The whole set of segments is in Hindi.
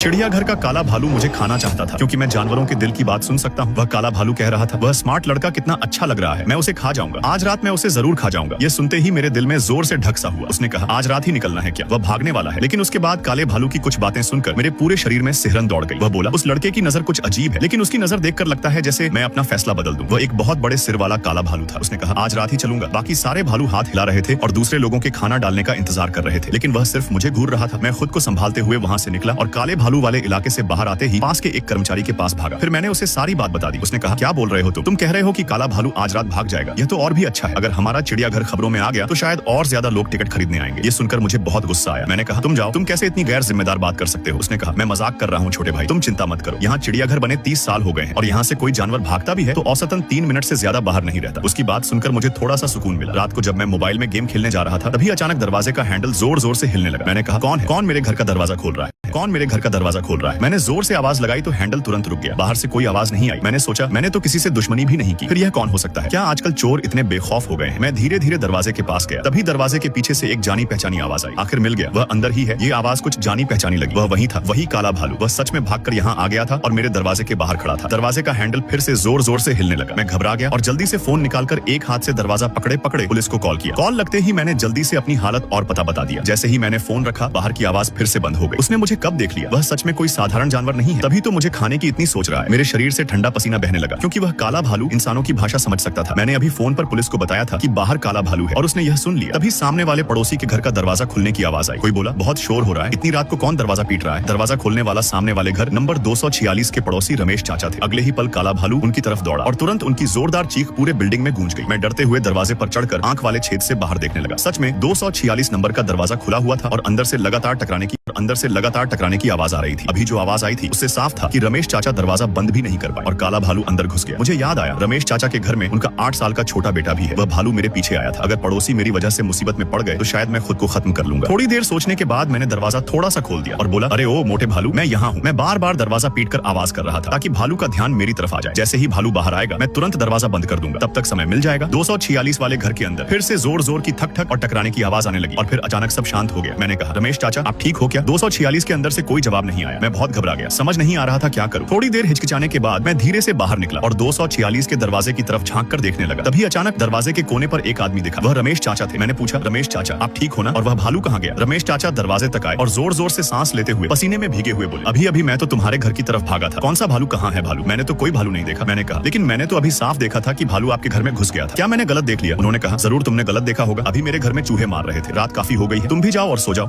चिड़ियाघर का काला भालू मुझे खाना चाहता था क्योंकि मैं जानवरों के दिल की बात सुन सकता हूँ। वह काला भालू कह रहा था, वह स्मार्ट लड़का कितना अच्छा लग रहा है, मैं उसे खा जाऊंगा, आज रात मैं उसे जरूर खा जाऊंगा। ये सुनते ही मेरे दिल में जोर से ढक सा हुआ। उसने कहा, आज रात ही निकलना है क्या? वह भागने वाला है। लेकिन उसके बाद काले भालू की कुछ बातें सुनकर मेरे पूरे शरीर में सिहरन दौड़ गई। वह बोला, उस लड़के की नजर कुछ अजीब है, लेकिन उसकी नजर देखकर लगता है जैसे मैं अपना फैसला बदल दूं। वह एक बहुत बड़े सिर वाला काला भालू था। उसने कहा, आज रात ही चलूंगा। बाकी सारे भालू हाथ हिला रहे थे और दूसरे लोगों के खाना डालने का इंतजार कर रहे थे, लेकिन वह सिर्फ मुझे घूर रहा था। मैं खुद को संभालते हुए वहां से निकला और काले भालू वाले इलाके से बाहर आते ही पास के एक कर्मचारी के पास भागा। फिर मैंने उसे सारी बात बता दी। उसने कहा, क्या बोल रहे हो तुम कह रहे हो कि काला भालू आज रात भाग जाएगा? यह तो और भी अच्छा है। अगर हमारा चिड़ियाघर खबरों में आ गया तो शायद और ज्यादा लोग टिकट खरीदने आएंगे। ये सुनकर मुझे बहुत गुस्सा आया। मैंने कहा, तुम जाओ, तुम कैसे इतनी गैर जिम्मेदार बात कर सकते हो? उसने कहा, मैं मजाक कर रहा हूँ छोटे भाई, तुम चिंता मत करो। यहाँ चिड़ियाघर बने 30 साल हो गए हैं और यहाँ से कोई जानवर भागता भी है तो औसतन 3 मिनट से ज्यादा बाहर नहीं रहता। उसकी बात सुनकर मुझे थोड़ा सा सुकून मिला। रात को जब मैं मोबाइल में गेम खेलने जा रहा था तभी अचानक दरवाजे का हैंडल जोर जोर से हिलने लगा। मैंने कहा, कौन है? कौन मेरे घर का दरवाजा खोल रहा है? कौन मेरे घर का दरवाजा खोल रहा है? मैंने जोर से आवाज लगाई तो हैंडल तुरंत रुक गया। बाहर से कोई आवाज नहीं आई। मैंने सोचा, मैंने तो किसी से दुश्मनी भी नहीं की, फिर यह कौन हो सकता है? क्या आजकल चोर इतने बेखौफ हो गए हैं? मैं धीरे धीरे दरवाजे के पास गया। तभी दरवाजे के पीछे से एक जानी पहचानी आवाज आई। आखिर मिल गया, वह अंदर ही है। ये आवाज कुछ जानी पहचानी लगी। वह वही था, वही काला भालू। वह सच में भागकर यहाँ आ गया था और मेरे दरवाजे के बाहर खड़ा था। दरवाजे का हैंडल फिर से जोर जोर से हिलने लगा। मैं घबरा गया और जल्दी से फोन निकालकर एक हाथ से दरवाजा पकड़े पकड़े पुलिस को कॉल किया। कॉल लगते ही मैंने जल्दी से अपनी हालत और पता बता दिया। जैसे ही मैंने फोन रखा, बाहर की आवाज फिर से बंद हो गई। उसने मुझे कब देख लिया? वह सच में कोई साधारण जानवर नहीं है। तभी तो मुझे खाने की इतनी सोच रहा है। मेरे शरीर से ठंडा पसीना बहने लगा क्योंकि वह काला भालू इंसानों की भाषा समझ सकता था। मैंने अभी फोन पर पुलिस को बताया था कि बाहर काला भालू है और उसने यह सुन लिया। तभी सामने वाले पड़ोसी के घर का दरवाजा खुलने की आवाज आई। कोई बोला, बहुत शोर हो रहा है, इतनी रात को कौन दरवाजा पीट रहा है? दरवाजा खोलने वाला सामने वाले घर नंबर 246 के पड़ोसी रमेश चाचा थे। अगले ही पल काला भालू उनकी तरफ दौड़ा और तुरंत उनकी जोरदार चीख पूरे बिल्डिंग में गूंज गई। मैं डरते हुए दरवाजे पर चढ़कर आंख वाले छेद से बाहर देखने लगा। सच में 246 नंबर का दरवाजा खुला हुआ था और अंदर से लगातार टकराने की आवाज आ रही थी। अभी जो आवाज आई थी उससे साफ था कि रमेश चाचा दरवाजा बंद भी नहीं कर पाए और काला भालू अंदर घुस गया। मुझे याद आया, रमेश चाचा के घर में उनका 8 साल का छोटा बेटा भी है। वह भालू मेरे पीछे आया था। अगर पड़ोसी मेरी वजह से मुसीबत में पड़ गए तो शायद मैं खुद को खत्म कर लूंगा। थोड़ी देर सोचने के बाद मैंने दरवाजा थोड़ा सा खोल दिया और बोला, अरे ओ मोटे भालू, मैं यहाँ हूँ। मैं बार बार दरवाजा पीटकर आवाज कर रहा था ताकि भालू का ध्यान मेरी तरफ आ जाए। जैसे ही भालू बाहर आएगा मैं तुरंत दरवाजा बंद कर दूंगा, तब तक समय मिल जाएगा। 246 वाले घर के अंदर फिर से जोर जोर की थक थक और टकराने की आवाज आने लगी और फिर अचानक सब शांत हो गया। मैंने कहा, रमेश चाचा, आप ठीक हो क्या? 246 के अंदर से कोई जवाब नहीं आया। मैं बहुत घबरा गया, समझ नहीं आ रहा था क्या करूं। थोड़ी देर हिचकिचाने के बाद मैं धीरे से बाहर निकला और 246 के दरवाजे की तरफ झांक कर देखने लगा। तभी अचानक दरवाजे के कोने पर एक आदमी दिखा। वह रमेश चाचा थे। मैंने पूछा, रमेश चाचा, आप ठीक हो ना? और वह भालू कहाँ गया? रमेश चाचा दरवाजे तक आए और जोर जोर से सांस लेते हुए पसीने में भीगे हुए बोले, अभी अभी मैं तो तुम्हारे घर की तरफ भागा था। कौन सा भालू? कहाँ है भालू? मैंने तो कोई भालू नहीं देखा। मैंने कहा, लेकिन मैंने तो अभी साफ देखा था कि भालू आपके घर में घुस गया था। क्या मैंने गलत देख लिया? उन्होंने कहा, जरूर तुमने गलत देखा होगा। अभी मेरे घर में चूहे मार रहे थे। रात काफी हो गई है, तुम भी जाओ और सो जाओ।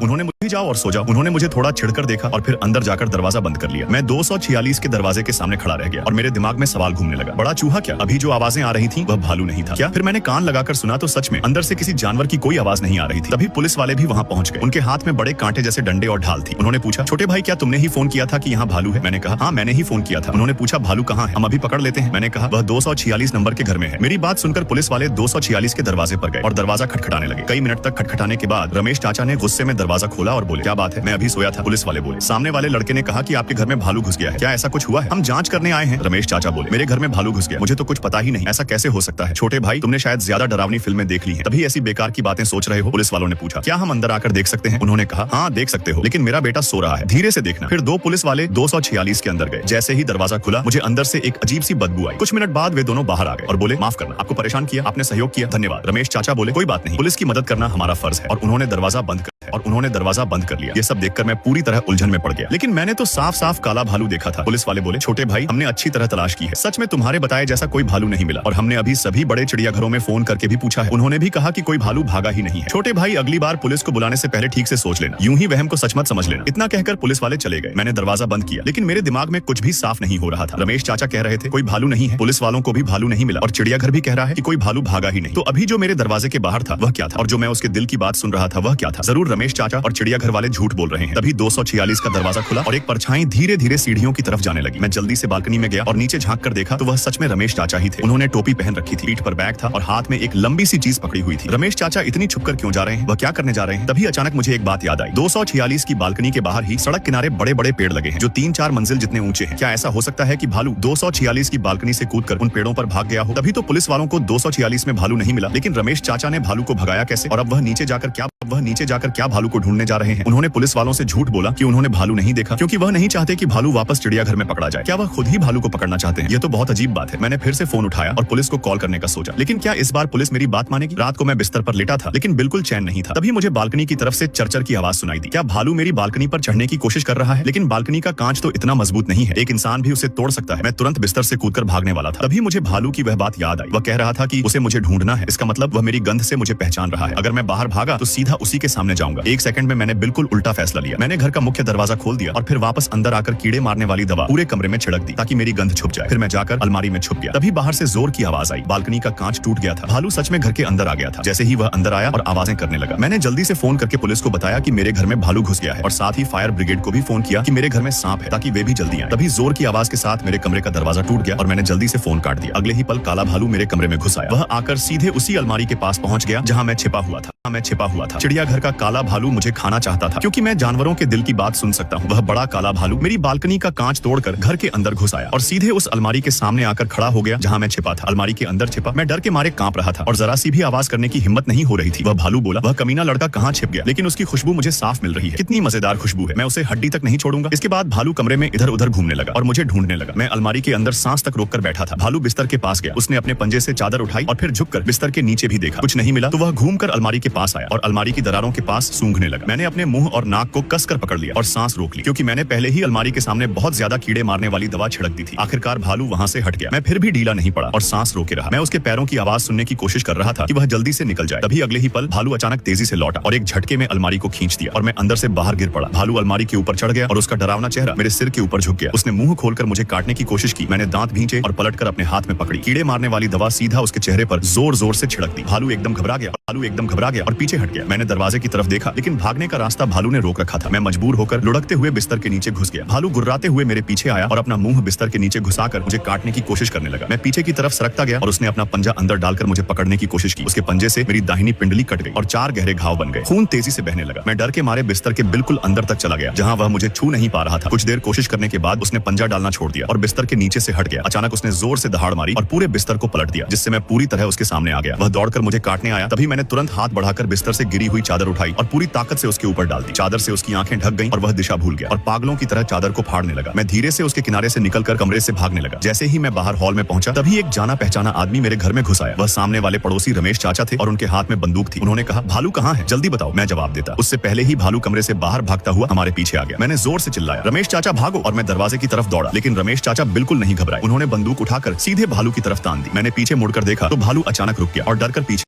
उन्होंने मुझे थोड़ा छिड़कर देखा और फिर अंदर जाकर दरवाजा बंद कर लिया। मैं 246 के दरवाजे के सामने खड़ा रह गया और मेरे दिमाग में सवाल घूमने लगा, बड़ा चूहा क्या? अभी जो आवाजें आ रही थी वह भालू नहीं था क्या? फिर मैंने कान लगाकर सुना तो सच में अंदर से किसी जानवर की कोई आवाज नहीं आ रही थी। तभी पुलिस वाले भी वहां पहुंच गए। उनके हाथ में बड़े कांटे जैसे डंडे और ढाल थी। उन्होंने पूछा, छोटे भाई, क्या तुमने ही फोन किया था कि यहाँ भालू है? मैंने कहा, हाँ मैंने ही फोन किया था। उन्होंने पूछा, भालू कहाँ है? हम अभी पकड़ लेते हैं। मैंने कहा, वह 246 नंबर के घर में है। मेरी बात सुनकर पुलिस वाले 246 के दरवाजे पर गए और दरवाजा खटखटाने लगे। कई मिनट तक खटखटाने के बाद रमेश चाचा ने गुस्से में दरवाजा खोला और बोले, क्या बात है? मैं अभी सोया था। पुलिस वाले बोले, सामने वाले लड़के ने कहा कि आपके घर में भालू घुस गया है, क्या ऐसा कुछ हुआ है? हम जांच करने आए हैं। रमेश चाचा बोले, मेरे घर में भालू घुस गया, मुझे तो कुछ पता ही नहीं, ऐसा कैसे हो सकता है? छोटे भाई, तुमने शायद ज्यादा डरावनी फिल्में देख ली हैं, तभी ऐसी बेकार की बातें सोच रहे हो। पुलिस वालों ने पूछा, क्या हम अंदर आकर देख सकते हैं? उन्होंने कहा, हाँ देख सकते हो, लेकिन मेरा बेटा सो रहा है, धीरे से देखना। फिर 2 पुलिस वाले 246 के अंदर गए। जैसे ही दरवाजा खुला मुझे अंदर से एक अजीब सी बदबू आई। कुछ मिनट बाद वे दोनों बाहर आ गए और बोले, माफ करना, आपको परेशान किया, आपने सहयोग किया, धन्यवाद। रमेश चाचा बोले, कोई बात नहीं, पुलिस की मदद करना हमारा फर्ज है। और उन्होंने दरवाजा बंद कर लिया। ये सब देखकर मैं पूरी तरह उलझन में पड़ गया। लेकिन मैंने तो साफ साफ काला भालू देखा था। पुलिस वाले बोले, छोटे भाई, हमने अच्छी तरह तलाश की है, सच में तुम्हारे बताए जैसा कोई भालू नहीं मिला और हमने अभी सभी बड़े चिड़ियाघरों में फोन करके भी पूछा है, उन्होंने भी कहा कि कोई भालू भागा ही नहीं है। छोटे भाई, अगली बार पुलिस को बुलाने से पहले ठीक से सोच लेना, यूं ही वहम को सच मत समझ लेना। इतना कहकर पुलिस वाले चले गए। मैंने दरवाजा बंद किया, लेकिन मेरे दिमाग में कुछ भी साफ नहीं हो रहा था। रमेश चाचा कह रहे थे कोई भालू नहीं है, पुलिस वालों को भी भालू नहीं मिला और चिड़ियाघर भी कह रहा है कि कोई भालू भागा ही नहीं। तो अभी जो मेरे दरवाजे के बाहर था वह क्या था और जो मैं उसके दिल की बात सुन रहा था वह क्या था? जरूर रमेश चाचा और चिड़ियाघर वाले झूठ बोल रहे हैं। तभी 246 का दरवाजा खुला और एक परछाई धीरे धीरे सीढ़ियों की तरफ जाने लगी। मैं जल्दी से बालकनी में गया और नीचे झांक कर देखा तो वह सच में रमेश चाचा ही थे। उन्होंने टोपी पहन रखी थी, पीठ पर बैग था और हाथ में एक लंबी सी चीज पकड़ी हुई थी। रमेश चाचा इतनी छुपकर क्यों जा रहे हैं? वह क्या करने जा रहे हैं? तभी अचानक मुझे एक बात याद आई। 246 की बालकनी के बाहर ही सड़क किनारे बड़े बड़े पेड़ लगे हैं जो 3-4 मंजिल जितने ऊंचे हैं। क्या ऐसा हो सकता है कि भालू 246 की बालकनी से कूदकर उन पेड़ों पर भाग गया हो? तभी तो पुलिस वालों को 246 में भालू नहीं मिला, लेकिन रमेश चाचा ने भालू को भगाया कैसे और अब वह नीचे जाकर क्या वह नीचे जाकर क्या भालू को ढूंढने जा रहे हैं। उन्होंने पुलिस वालों से झूठ बोला कि उन्होंने भालू नहीं देखा, क्योंकि वह नहीं चाहते कि भालू वापस चिड़ियाघर में पकड़ा जाए। क्या वह खुद ही भालू को पकड़ना चाहते हैं? ये तो बहुत अजीब बात है। मैंने फिर से फोन उठाया और पुलिस को कॉल करने का सोचा, लेकिन क्या इस बार पुलिस मेरी बात मानेगी? रात को मैं बिस्तर पर लेटा था, लेकिन बिल्कुल चैन नहीं था। तभी मुझे बालकनी की तरफ से चरचर की आवाज सुनाई दी। क्या भालू मेरी बालकनी पर चढ़ने की कोशिश कर रहा है? लेकिन बालकनी का कांच तो इतना मजबूत नहीं है, एक इंसान भी उसे तोड़ सकता है। मैं तुरंत बिस्तर से कूदकर भागने वाला था। तभी मुझे भालू की वह बात याद आई। वह कह रहा था कि उसे मुझे ढूंढना है। इसका मतलब वह मेरी गंध से मुझे पहचान रहा है। अगर मैं बाहर भागा तो सीधा उसी के सामने जाऊंगा। एक सेकंड में मैंने बिल्कुल उल्टा फैसला लिया। मैंने घर का मुख्य दरवाजा खोल दिया और फिर वापस अंदर आकर कीड़े मारने वाली दवा पूरे कमरे में छिड़क दी ताकि मेरी गंध छुप जाए। फिर मैं जाकर अलमारी में छुप गया। तभी बाहर से जोर की आवाज आई। बालकनी का कांच टूट गया था। भालू सच में घर के अंदर आ गया था। जैसे ही वह अंदर आया और आवाजें करने लगा, मैंने जल्दी से फोन करके पुलिस को बताया कि मेरे घर में भालू घुस गया है, और साथ ही फायर ब्रिगेड को भी फोन किया कि मेरे घर में सांप है, ताकि वे भी जल्दी आए। तभी जोर की आवाज के साथ मेरे कमरे का दरवाजा टूट गया और मैंने जल्दी से फोन काट दिया। अगले ही पल काला भालू मेरे कमरे में घुस आया। वह आकर सीधे उसी अलमारी के पास पहुंच गया जहां मैं छिपा हुआ था। चिड़ियाघर का काला भालू मुझे खाना चाहता था, क्योंकि मैं जानवरों के दिल की बात सुन सकता हूँ। वह बड़ा काला भालू मेरी बालकनी का कांच तोड़कर घर के अंदर घुस आया और सीधे उस अलमारी के सामने आकर खड़ा हो गया जहां मैं छिपा था। अलमारी के अंदर छिपा मैं डर के मारे कांप रहा था और जरा सी भी आवाज करने की हिम्मत नहीं हो रही थी। वह भालू बोला, वह कमीना लड़का कहाँ छिप गया, लेकिन उसकी खुशबू मुझे साफ मिल रही है। कितनी मजेदार खुशबू है, मैं उसे हड्डी तक नहीं छोड़ूंगा। इसके बाद भालू कमरे में इधर उधर घूमने लगा और मुझे ढूंढने लगा। मैं अलमारी के अंदर सांस तक रोककर बैठा था। भालू बिस्तर के पास गया। उसने अपने पंजे से चादर उठाई और फिर झुककर बिस्तर के नीचे भी देखा। कुछ नहीं मिला तो वह घूमकर अलमारी के पास आया और अलमारी की दरारों के पास सूंघने लगा। मैंने अपने मुंह और नाक को कसकर पकड़ लिया और सांस रोक ली, क्योंकि मैंने पहले ही अलमारी के सामने बहुत ज्यादा कीड़े मारने वाली दवा छिड़क दी थी। आखिरकार भालू वहां से हट गया। मैं फिर भी ढीला नहीं पड़ा और सांस रोके रहा। मैं उसके पैरों की आवाज सुनने की कोशिश कर रहा था कि वह जल्दी से निकल जाए। तभी अगले ही पल भालू अचानक तेजी से लौटा और एक झटके में अलमारी को खींच दिया और मैं अंदर से बाहर गिर पड़ा। भालू अलमारी के ऊपर चढ़ गया और उसका डरावना चेहरा मेरे सिर के ऊपर झुक गया। उसने मुंह खोलकर मुझे काटने की कोशिश की। मैंने दांत भींचे और पलटकर अपने हाथ में पकड़ी। कीड़े मारने वाली दवा सीधा उसके चेहरे पर जोर जोर से छिड़क दी। भालू एकदम घबरा गया और पीछे हट गया। मैंने दरवाजे की तरफ देखा, लेकिन भागने का रास्ता भालू ने रोक रखा था। मैं मजबूर होकर लुढ़कते हुए बिस्तर के नीचे घुस गया। भालू गुर्राते हुए मेरे पीछे आया और अपना मुंह बिस्तर के नीचे घुसाकर मुझे काटने की कोशिश करने लगा। मैं पीछे की तरफ सरकता गया और उसने अपना पंजा अंदर डालकर मुझे पकड़ने की कोशिश की। उसके पंजे से मेरी दाहिनी पिंडली कट गई और 4 गहरे घाव बन गए। खून तेजी से बहने लगा। मैं डर के मारे बिस्तर के बिल्कुल अंदर तक चला गया, जहां वह मुझे छू नहीं पा रहा था। कुछ देर कोशिश करने के बाद उसने पंजा डालना छोड़ दिया और बिस्तर के नीचे से हट गया। अचानक उसने जोर से दहाड़ मारी और पूरे बिस्तर को पलट दिया, जिससे मैं पूरी तरह उसके सामने आ गया। वह दौड़कर मुझे काटने आया। तभी मैंने तुरंत हाथ बढ़ाकर बिस्तर से गिरी हुई चादर उठाई और पूरी ताकत से उसके ऊपर डाल दी। चादर से उसकी आंखें ढक गईं और वह दिशा भूल गया और पागलों की तरह चादर को फाड़ने लगा। मैं धीरे से उसके किनारे से निकलकर कमरे से भागने लगा। जैसे ही मैं बाहर हॉल में पहुंचा, तभी एक जाना पहचाना आदमी मेरे घर में घुस आया। वह सामने वाले पड़ोसी रमेश चाचा थे और उनके हाथ में बंदूक थी। उन्होंने कहा, भालू कहाँ है, जल्दी बताओ। मैं जवाब देता, उससे पहले ही भालू कमरे से बाहर भागता हुआ हमारे पीछे आ गया। मैंने जोर से चिल्लाया, रमेश चाचा भागो, और मैं दरवाजे की तरफ दौड़ा, लेकिन रमेश चाचा बिल्कुल नहीं घबराए। उन्होंने बंदूक उठाकर सीधे भालू की तरफ तान दी। मैंने पीछे मुड़कर देखा तो भालू अचानक रुक गया और डरकर पीछे